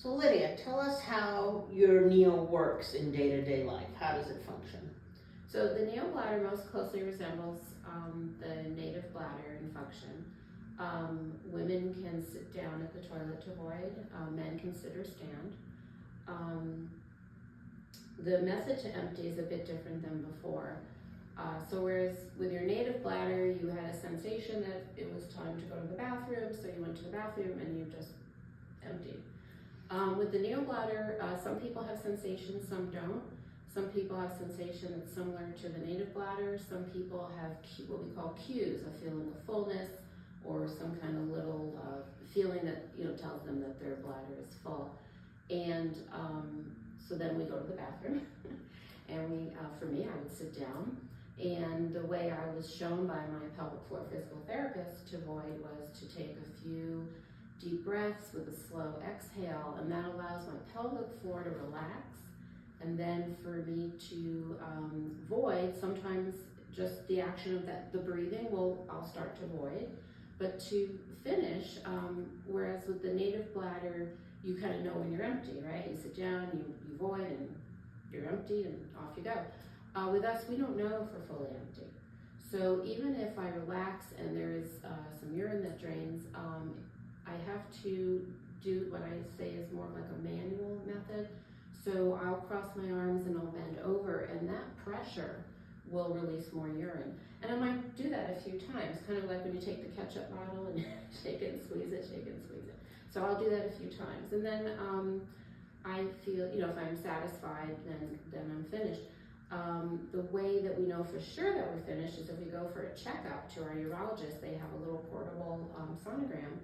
So Lydia, tell us how your Neo works in day-to-day life. How does it function? So the neobladder most closely resembles the native bladder in function. Women can sit down at the toilet to void. Men can sit or stand. The method to empty is a bit different than before. So whereas with your native bladder, you had a sensation that it was time to go to the bathroom, so you went to the bathroom and you just emptied. With the neobladder, some people have sensation, some don't. Some people have sensation that's similar to the native bladder. Some people have what we call cues, a feeling of fullness or some kind of little feeling that tells them that their bladder is full. And so then we go to the bathroom, and for me, I would sit down. And the way I was shown by my pelvic floor physical therapist to void was to take a few deep breaths with a slow exhale, and that allows my pelvic floor to relax. And then for me to void, sometimes just the action of the breathing I'll start to void. But to finish, whereas with the native bladder, you kind of know when you're empty, right? You sit down, you void, and you're empty, and off you go. With us, we don't know if we're fully empty. So even if I relax and there is some urine that drains, I have to do what I say is more like a manual method. So I'll cross my arms and I'll bend over, and that pressure will release more urine. And I might do that a few times, kind of like when you take the ketchup bottle and shake it and squeeze it, shake it and squeeze it. So I'll do that a few times. And then I feel, if I'm satisfied, then I'm finished. The way that we know for sure that we're finished is if we go for a checkup to our urologist. They have a little portable sonogram,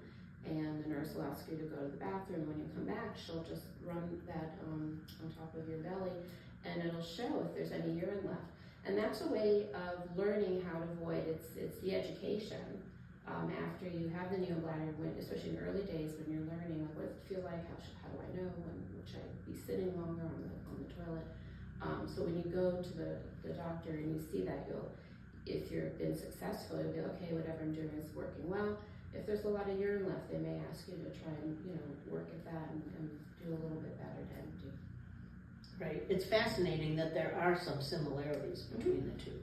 and the nurse will ask you to go to the bathroom. When you come back, she'll just run that on top of your belly, and it'll show if there's any urine left. And that's a way of learning how to void. It's the education. After you have the neobladder, especially in the early days when you're learning, like, what does it feel like? How do I know? When should I be sitting longer on the toilet? So when you go to the doctor and you see that, if you've been successful, you'll be okay, whatever I'm doing is working well. If there's a lot of urine left, they may ask you to try and work at that and do a little bit better to empty. Right. It's fascinating that there are some similarities between the two.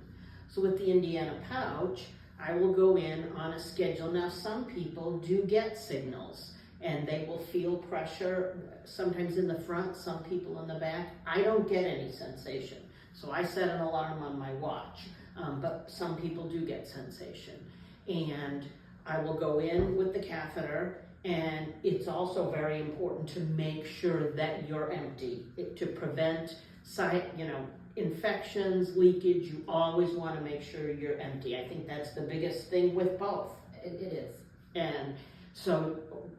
So with the Indiana pouch, I will go in on a schedule. Now, some people do get signals, and they will feel pressure, sometimes in the front, some people in the back. I don't get any sensation, so I set an alarm on my watch, but some people do get sensation. And I will go in with the catheter, and it's also very important to make sure that you're empty to prevent infections, leakage. You always want to make sure you're empty. I think that's the biggest thing with both. It is. And so,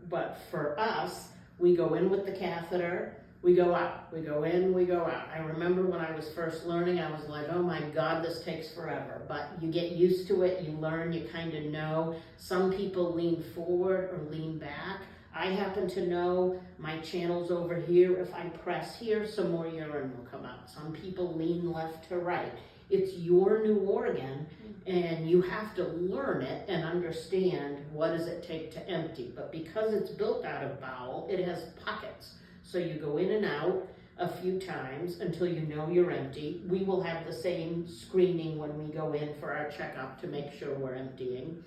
but for us, we go in with the catheter, we go out, we go in, we go out. I remember when I was first learning, I was like, oh my God, this takes forever. But you get used to it, you learn, you kind of know. Some people lean forward or lean back. I happen to know my channel's over here. If I press here, some more urine will come out. Some people lean left to right. It's your new organ, and you have to learn it and understand what does it take to empty. But because it's built out of bowel, it has pockets. So you go in and out a few times until you know you're empty. We will have the same screening when we go in for our checkup to make sure we're emptying.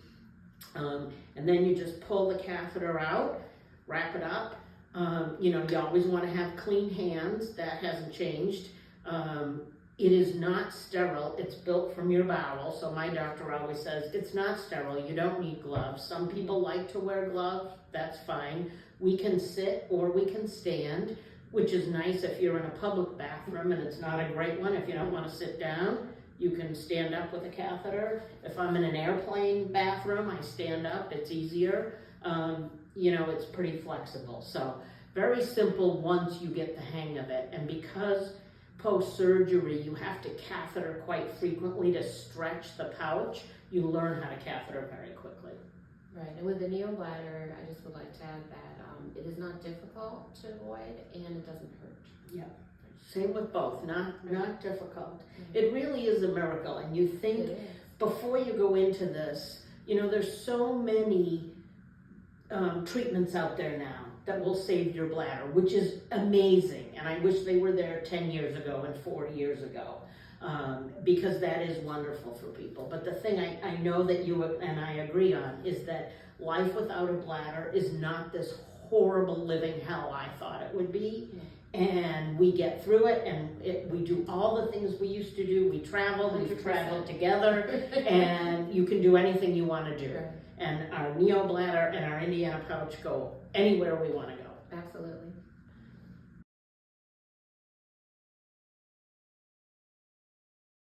And then you just pull the catheter out, wrap it up. You always want to have clean hands. That hasn't changed. It is not sterile. It's built from your bowel. So my doctor always says, it's not sterile. You don't need gloves. Some people like to wear gloves. That's fine. We can sit or we can stand, which is nice if you're in a public bathroom, and it's not a great one. If you don't want to sit down, you can stand up with a catheter. If I'm in an airplane bathroom, I stand up. It's easier. It's pretty flexible. So very simple once you get the hang of it. And because post-surgery, you have to catheter quite frequently to stretch the pouch, you learn how to catheter very quickly. Right, and with the neobladder, I just would like to add that it is not difficult to void, and it doesn't hurt. Yeah, same with both, not difficult. It really is a miracle, and you think before you go into this, there's so many treatments out there now. that will save your bladder, which is amazing. And I wish they were there 10 years ago and 40 years ago, because that is wonderful for people. But the thing I know that you and I agree on is that life without a bladder is not this horrible living hell I thought it would be. And we get through it, and we do all the things we used to do. We travel, we've 100%. traveled together, and you can do anything you want to do. Right. And our Neo bladder and our Indiana pouch go anywhere we want to go. Absolutely.